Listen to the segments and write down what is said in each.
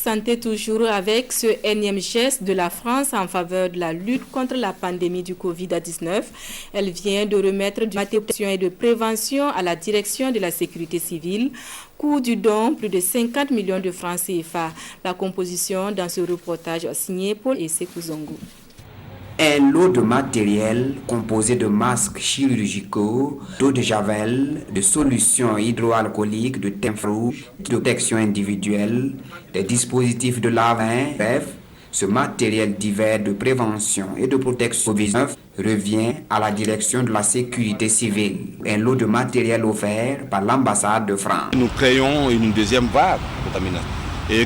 Santé toujours avec ce énième geste de la France en faveur de la lutte contre la pandémie du Covid-19. Elle vient de remettre du matériel et de prévention à la direction de la sécurité civile. Coût du don, plus de 50 millions de francs CFA. La composition dans ce reportage signé Paul et Sekou Zongo. Un lot de matériel composé de masques chirurgicaux, d'eau de javel, de solutions hydroalcooliques, de teint rouge, de protection individuelle, des dispositifs de lave-mains, bref, ce matériel divers de prévention et de protection Covid-19 revient à la direction de la sécurité civile. Un lot de matériel offert par l'ambassade de France. Nous créons une deuxième vague contaminante et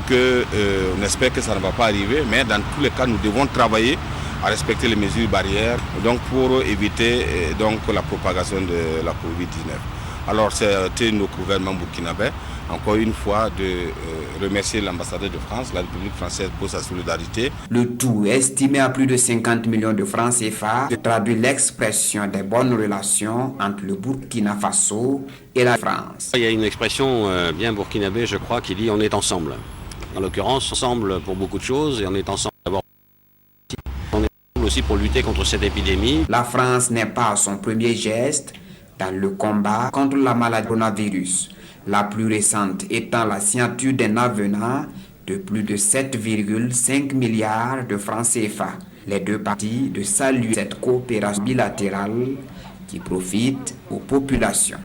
on espère que ça ne va pas arriver, mais dans tous les cas, nous devons travailler à respecter les mesures barrières donc pour éviter la propagation de la Covid-19. Alors c'était nos gouvernements burkinabés, encore une fois, de remercier l'ambassadeur de France, la République française pour sa solidarité. Le tout, estimé à plus de 50 millions de francs CFA, traduit l'expression des bonnes relations entre le Burkina Faso et la France. Il y a une expression bien burkinabé, je crois, qui dit « on est ensemble ». En l'occurrence, ensemble pour beaucoup de choses et on est ensemble d'abord aussi pour lutter contre cette épidémie. La France n'est pas son premier geste dans le combat contre la maladie coronavirus, la plus récente étant la signature d'un avenant de plus de 7,5 milliards de francs CFA. Les deux parties de saluer cette coopération bilatérale qui profite aux populations.